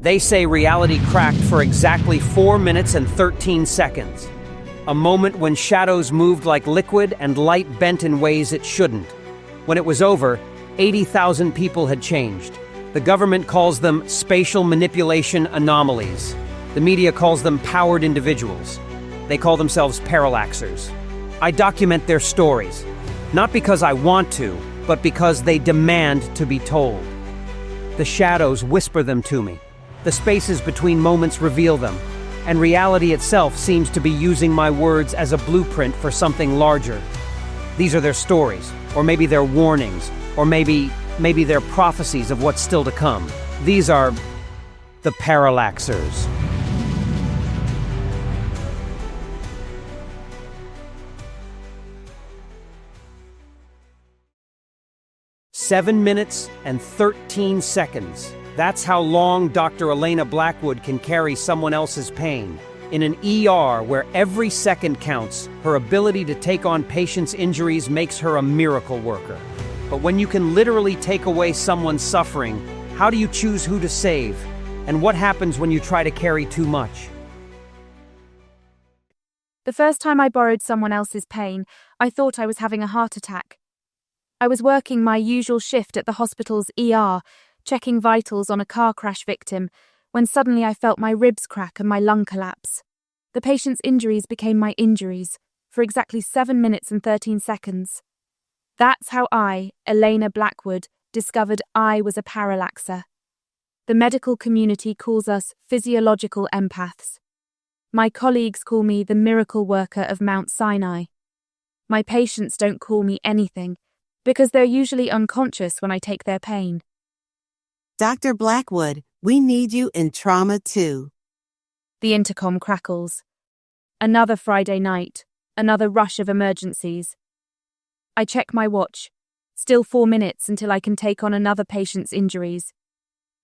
They say reality cracked for exactly 4 minutes and 13 seconds. A moment when shadows moved like liquid and light bent in ways it shouldn't. When it was over, 80,000 people had changed. The government calls them spatial manipulation anomalies. The media calls them powered individuals. They call themselves Parallaxers. I document their stories, not because I want to, but because they demand to be told. The shadows whisper them to me. The spaces between moments reveal them, and reality itself seems to be using my words as a blueprint for something larger. These are their stories, or maybe their warnings, or maybe they're prophecies of what's still to come. These are the Parallaxers. "7 minutes and 13 seconds. That's how long Dr. Elena Blackwood can carry someone else's pain. In an ER where every second counts, her ability to take on patients' injuries makes her a miracle worker. But when you can literally take away someone's suffering, how do you choose who to save? And what happens when you try to carry too much?" The first time I borrowed someone else's pain, I thought I was having a heart attack. I was working my usual shift at the hospital's ER, checking vitals on a car crash victim, when suddenly I felt my ribs crack and my lung collapse. The patient's injuries became my injuries, for exactly 7 minutes and 13 seconds. That's how I, Elena Blackwood, discovered I was a parallaxer. The medical community calls us physiological empaths. My colleagues call me the miracle worker of Mount Sinai. My patients don't call me anything, because they're usually unconscious when I take their pain. Dr. Blackwood, we need you in trauma too. The intercom crackles. Another Friday night, another rush of emergencies. I check my watch. Still 4 minutes until I can take on another patient's injuries.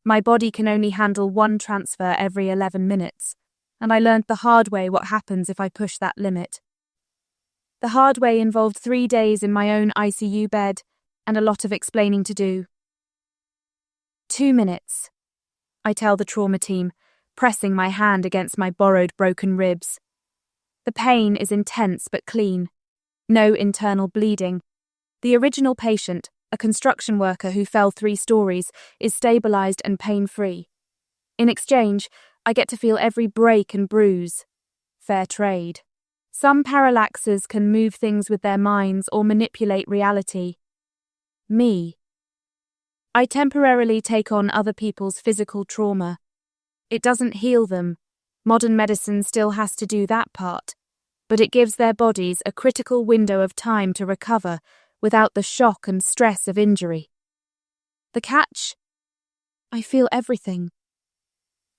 My body can only handle one transfer every 11 minutes, and I learned the hard way what happens if I push that limit. The hard way involved 3 days in my own ICU bed and a lot of explaining to do. 2 minutes, I tell the trauma team, pressing my hand against my borrowed broken ribs. The pain is intense but clean. No internal bleeding. The original patient, a construction worker who fell 3 stories, is stabilized and pain-free. In exchange, I get to feel every break and bruise. Fair trade. Some parallaxers can move things with their minds or manipulate reality. Me. I temporarily take on other people's physical trauma. It doesn't heal them. Modern medicine still has to do that part. But it gives their bodies a critical window of time to recover without the shock and stress of injury. The catch? I feel everything.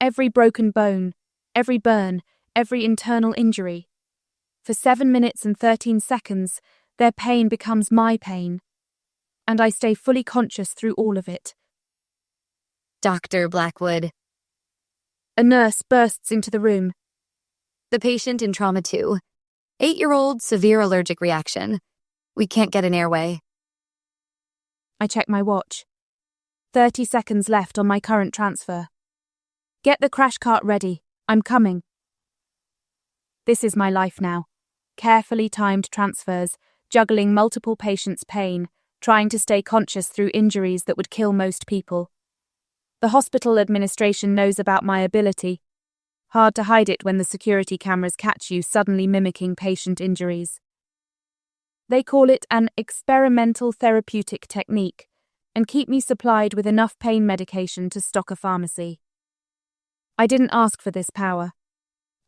Every broken bone, every burn, every internal injury. For 7 minutes and 13 seconds, their pain becomes my pain. And I stay fully conscious through all of it. Dr. Blackwood. A nurse bursts into the room. The patient in trauma 2. 8-year-old severe allergic reaction. We can't get an airway. I check my watch. 30 seconds left on my current transfer. Get the crash cart ready. I'm coming. This is my life now. Carefully timed transfers, juggling multiple patients' pain, trying to stay conscious through injuries that would kill most people. The hospital administration knows about my ability. Hard to hide it when the security cameras catch you suddenly mimicking patient injuries. They call it an experimental therapeutic technique and keep me supplied with enough pain medication to stock a pharmacy. I didn't ask for this power.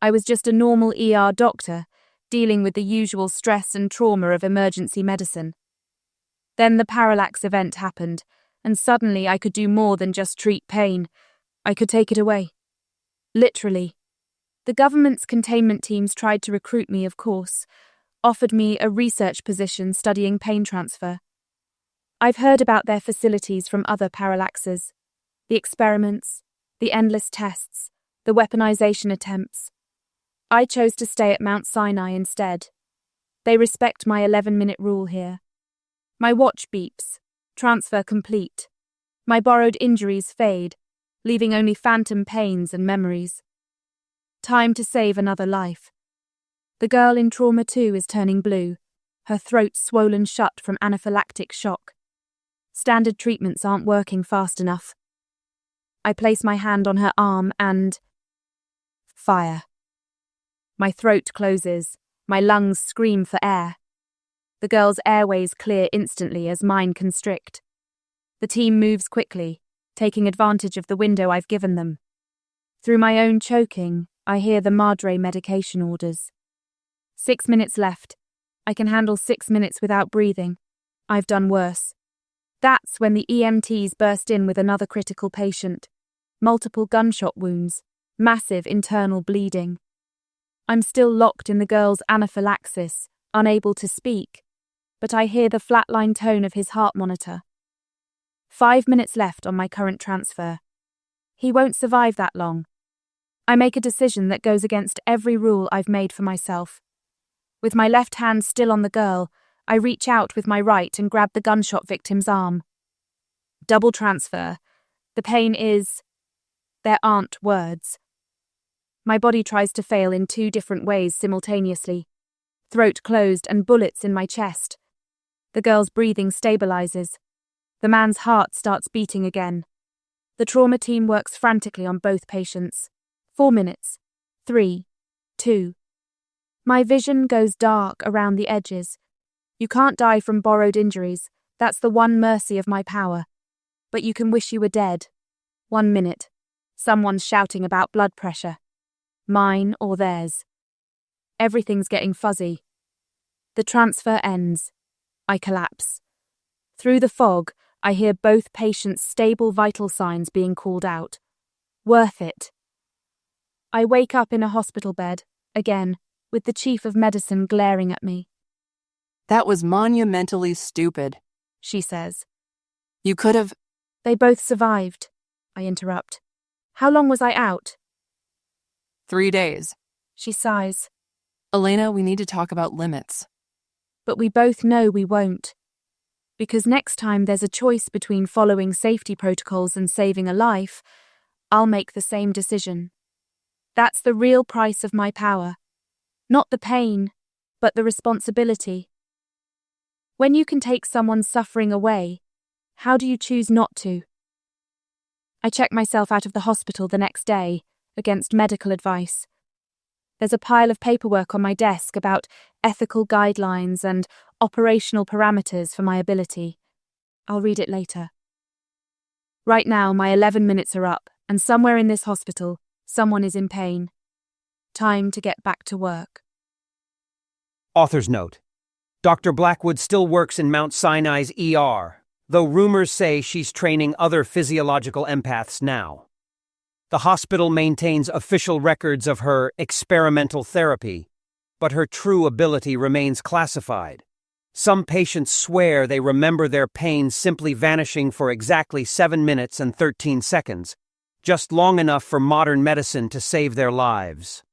I was just a normal ER doctor, dealing with the usual stress and trauma of emergency medicine. Then the parallax event happened, and suddenly I could do more than just treat pain. I could take it away. Literally. The government's containment teams tried to recruit me, of course, offered me a research position studying pain transfer. I've heard about their facilities from other parallaxers. The experiments, the endless tests, the weaponization attempts. I chose to stay at Mount Sinai instead. They respect my 11-minute rule here. My watch beeps. Transfer complete. My borrowed injuries fade. leaving only phantom pains and memories. Time to save another life. The girl in Trauma 2 is turning blue, her throat swollen shut from anaphylactic shock. Standard treatments aren't working fast enough. I place my hand on her arm and... fire. My throat closes, my lungs scream for air. The girl's airways clear instantly as mine constrict. The team moves quickly, taking advantage of the window I've given them. Through my own choking, I hear the Madre medication orders. 6 minutes left. I can handle 6 minutes without breathing. I've done worse. That's when the EMTs burst in with another critical patient. Multiple gunshot wounds, massive internal bleeding. I'm still locked in the girl's anaphylaxis, unable to speak, but I hear the flatline tone of his heart monitor. 5 minutes left on my current transfer. He won't survive that long. I make a decision that goes against every rule I've made for myself. With my left hand still on the girl, I reach out with my right and grab the gunshot victim's arm. Double transfer. The pain is... there aren't words. My body tries to fail in 2 different ways simultaneously. Throat closed and bullets in my chest. The girl's breathing stabilizes. The man's heart starts beating again. The trauma team works frantically on both patients. 4 minutes. 3. 2. My vision goes dark around the edges. You can't die from borrowed injuries. That's the one mercy of my power. But you can wish you were dead. 1 minute. Someone's shouting about blood pressure. Mine or theirs. Everything's getting fuzzy. The transfer ends. I collapse. Through the fog, I hear both patients' stable vital signs being called out. Worth it. I wake up in a hospital bed, again, with the chief of medicine glaring at me. That was monumentally stupid, She says. You could have... They both survived, I interrupt. How long was I out? 3 days. She sighs. Elena, we need to talk about limits. But we both know we won't. Because next time there's a choice between following safety protocols and saving a life, I'll make the same decision. That's the real price of my power. Not the pain, but the responsibility. When you can take someone's suffering away, how do you choose not to? I check myself out of the hospital the next day, against medical advice. There's a pile of paperwork on my desk about ethical guidelines and operational parameters for my ability. I'll read it later. Right now, my 11 minutes are up, and somewhere in this hospital, someone is in pain. Time to get back to work. Author's note. Dr. Blackwood still works in Mount Sinai's ER, though rumors say she's training other physiological empaths now. The hospital maintains official records of her experimental therapy, but her true ability remains classified. Some patients swear they remember their pain simply vanishing for exactly 7 minutes and 13 seconds, just long enough for modern medicine to save their lives.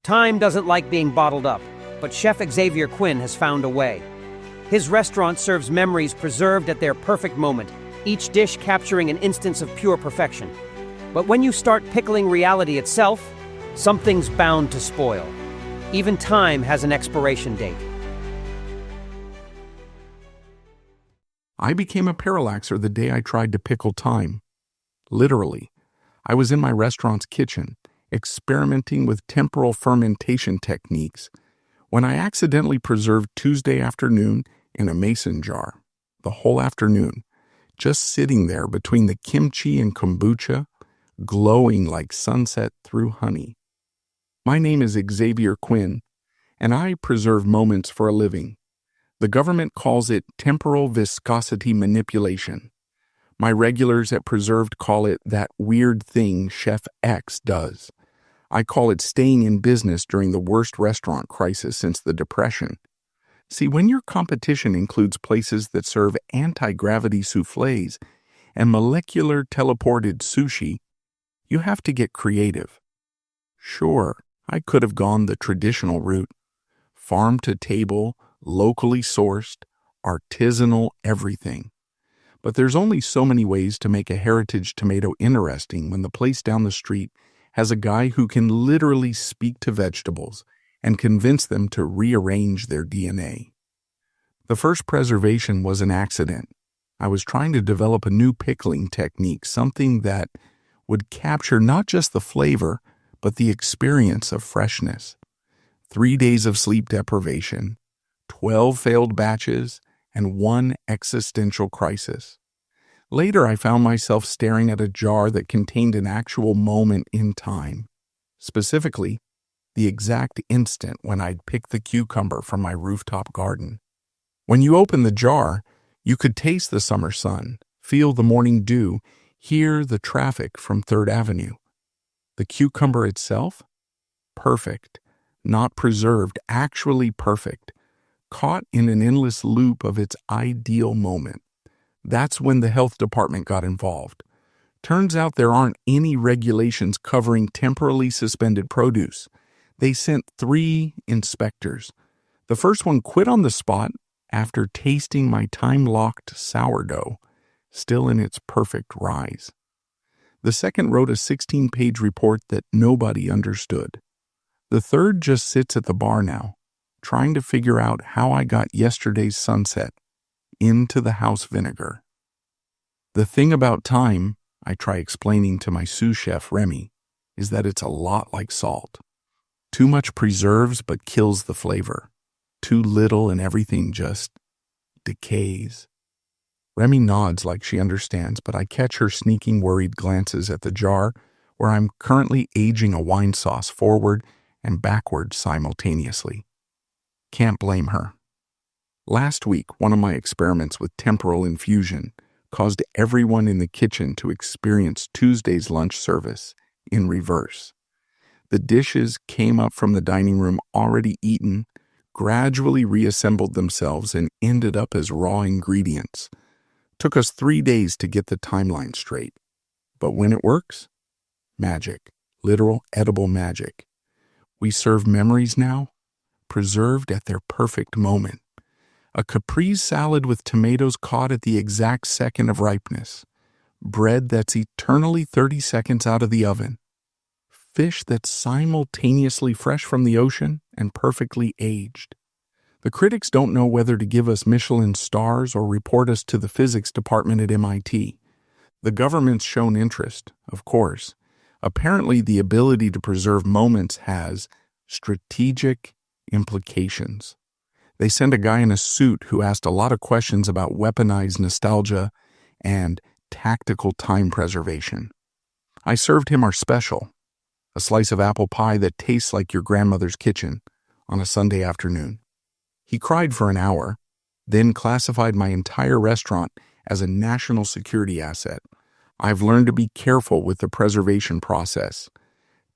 Time doesn't like being bottled up, but Chef Xavier Quinn has found a way. His restaurant serves memories preserved at their perfect moment, each dish capturing an instance of pure perfection. But when you start pickling reality itself, something's bound to spoil. Even time has an expiration date. I became a parallaxer the day I tried to pickle time. Literally. I was in my restaurant's kitchen, experimenting with temporal fermentation techniques, when I accidentally preserved Tuesday afternoon in a mason jar, the whole afternoon, just sitting there between the kimchi and kombucha, glowing like sunset through honey. My name is Xavier Quinn, and I preserve moments for a living. The government calls it temporal viscosity manipulation. My regulars at Preserved call it that weird thing Chef X does. I call it staying in business during the worst restaurant crisis since the Depression. See, when your competition includes places that serve anti-gravity soufflés and molecular teleported sushi, you have to get creative. Sure, I could have gone the traditional route. Farm to table, locally sourced, artisanal everything. But there's only so many ways to make a heritage tomato interesting when the place down the street has a guy who can literally speak to vegetables and convince them to rearrange their DNA. The first preservation was an accident. I was trying to develop a new pickling technique, something that would capture not just the flavor, but the experience of freshness. 3 days of sleep deprivation, 12 failed batches, and 1 existential crisis. Later, I found myself staring at a jar that contained an actual moment in time, specifically, the exact instant when I'd picked the cucumber from my rooftop garden. When you opened the jar, you could taste the summer sun, feel the morning dew, hear the traffic from 3rd Avenue. The cucumber itself? Perfect. Not preserved, actually perfect. Caught in an endless loop of its ideal moment. That's when the health department got involved. Turns out there aren't any regulations covering temporally suspended produce. They sent 3 inspectors. The first one quit on the spot after tasting my time-locked sourdough, still in its perfect rise. The second wrote a 16-page report that nobody understood. The third just sits at the bar now, trying to figure out how I got yesterday's sunset into the house vinegar. The thing about time, I try explaining to my sous chef Remy, is that it's a lot like salt. Too much preserves but kills the flavor. Too little and everything just decays. Remy nods like she understands, but I catch her sneaking worried glances at the jar where I'm currently aging a wine sauce forward and backward simultaneously. Can't blame her. Last week, one of my experiments with temporal infusion caused everyone in the kitchen to experience Tuesday's lunch service in reverse. The dishes came up from the dining room already eaten, gradually reassembled themselves, and ended up as raw ingredients. Took us 3 days to get the timeline straight. But when it works, magic, literal edible magic. We serve memories now, preserved at their perfect moment. A caprese salad with tomatoes caught at the exact second of ripeness. Bread that's eternally 30 seconds out of the oven. Fish that's simultaneously fresh from the ocean and perfectly aged. The critics don't know whether to give us Michelin stars or report us to the physics department at MIT. The government's shown interest, of course. Apparently, the ability to preserve moments has strategic implications. They sent a guy in a suit who asked a lot of questions about weaponized nostalgia and tactical time preservation. I served him our special, a slice of apple pie that tastes like your grandmother's kitchen, on a Sunday afternoon. He cried for an hour, then classified my entire restaurant as a national security asset. I've learned to be careful with the preservation process.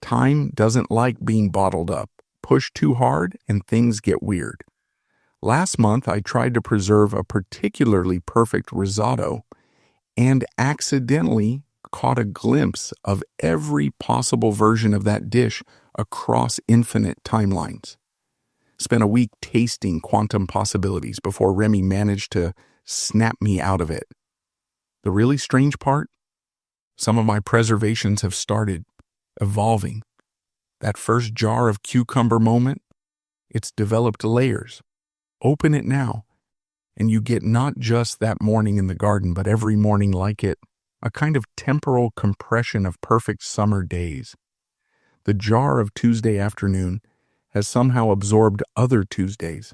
Time doesn't like being bottled up. Push too hard and things get weird. Last month, I tried to preserve a particularly perfect risotto and accidentally caught a glimpse of every possible version of that dish across infinite timelines. Spent a week tasting quantum possibilities before Remy managed to snap me out of it. The really strange part? Some of my preservations have started evolving. That first jar of cucumber moment, it's developed layers. Open it now, and you get not just that morning in the garden, but every morning like it, a kind of temporal compression of perfect summer days. The jar of Tuesday afternoon has somehow absorbed other Tuesdays.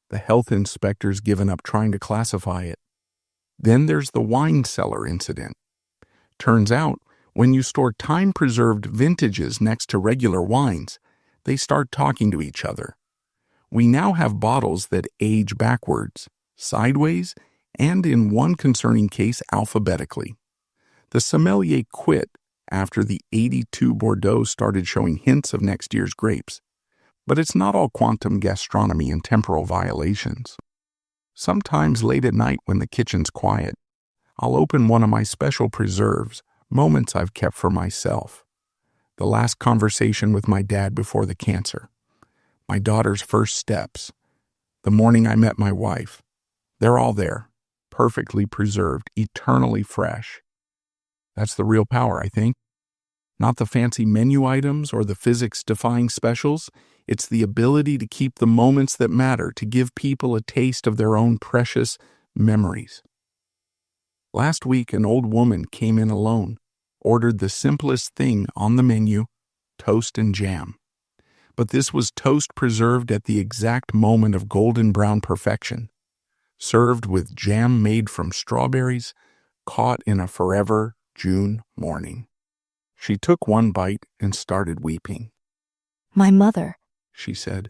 The health inspector's given up trying to classify it. Then there's the wine cellar incident. Turns out, when you store time-preserved vintages next to regular wines, they start talking to each other. We now have bottles that age backwards, sideways, and in one concerning case, alphabetically. The sommelier quit after the 82 Bordeaux started showing hints of next year's grapes. But it's not all quantum gastronomy and temporal violations. Sometimes late at night when the kitchen's quiet, I'll open one of my special preserves, moments I've kept for myself. The last conversation with my dad before the cancer. My daughter's first steps. The morning I met my wife. They're all there, perfectly preserved, eternally fresh. That's the real power, I think. Not the fancy menu items or the physics-defying specials. It's the ability to keep the moments that matter, to give people a taste of their own precious memories. Last week, an old woman came in alone, ordered the simplest thing on the menu, toast and jam. But this was toast preserved at the exact moment of golden brown perfection, served with jam made from strawberries, caught in a forever June morning. She took one bite and started weeping. My mother, She said,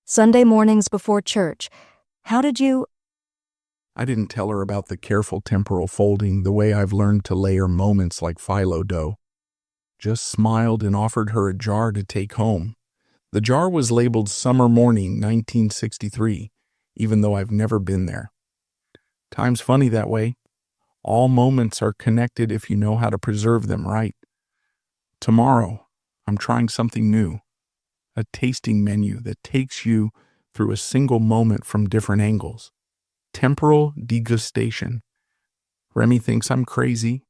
Sunday mornings before church. How did you? I didn't tell her about the careful temporal folding, the way I've learned to layer moments like phyllo dough. Just smiled and offered her a jar to take home. The jar was labeled Summer Morning 1963, even though I've never been there. Time's funny that way. All moments are connected if you know how to preserve them right. Tomorrow, I'm trying something new. A tasting menu that takes you through a single moment from different angles. Temporal degustation. Remy thinks I'm crazy,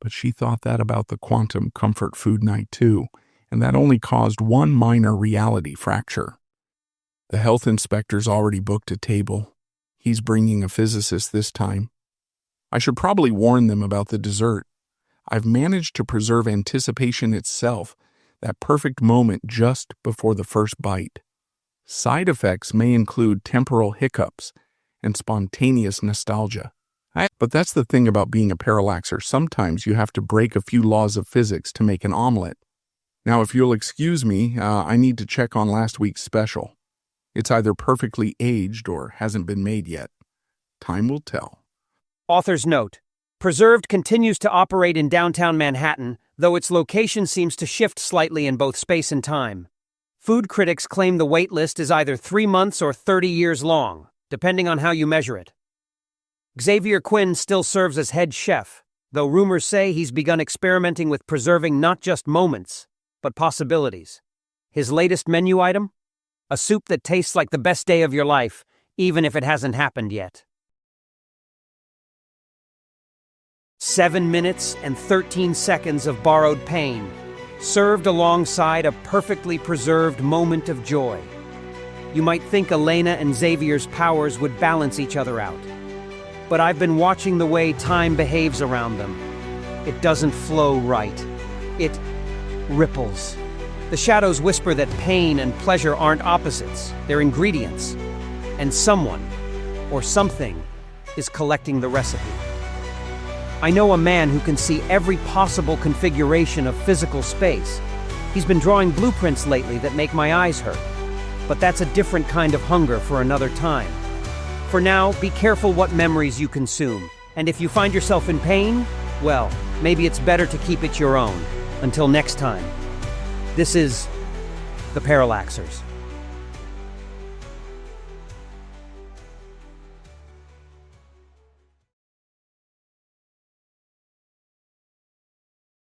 but she thought that about the quantum comfort food night too, and that only caused one minor reality fracture. The health inspector's already booked a table. He's bringing a physicist this time. I should probably warn them about the dessert. I've managed to preserve anticipation itself, that perfect moment just before the first bite. Side effects may include temporal hiccups and spontaneous nostalgia. But that's the thing about being a parallaxer. Sometimes you have to break a few laws of physics to make an omelet. Now, if you'll excuse me, I need to check on last week's special. It's either perfectly aged or hasn't been made yet. Time will tell. Author's note: Preserved continues to operate in downtown Manhattan, though its location seems to shift slightly in both space and time. Food critics claim the wait list is either 3 months or 30 years long, depending on how you measure it. Xavier Quinn still serves as head chef, though rumors say he's begun experimenting with preserving not just moments, but possibilities. His latest menu item? A soup that tastes like the best day of your life, even if it hasn't happened yet. 7 minutes and 13 seconds of borrowed pain, served alongside a perfectly preserved moment of joy. You might think Elena and Xavier's powers would balance each other out. But I've been watching the way time behaves around them. It doesn't flow right. It ripples. The shadows whisper that pain and pleasure aren't opposites, they're ingredients. And someone, or something, is collecting the recipe. I know a man who can see every possible configuration of physical space. He's been drawing blueprints lately that make my eyes hurt. But that's a different kind of hunger for another time. For now, be careful what memories you consume. And if you find yourself in pain, well, maybe it's better to keep it your own. Until next time. This is the Parallaxers.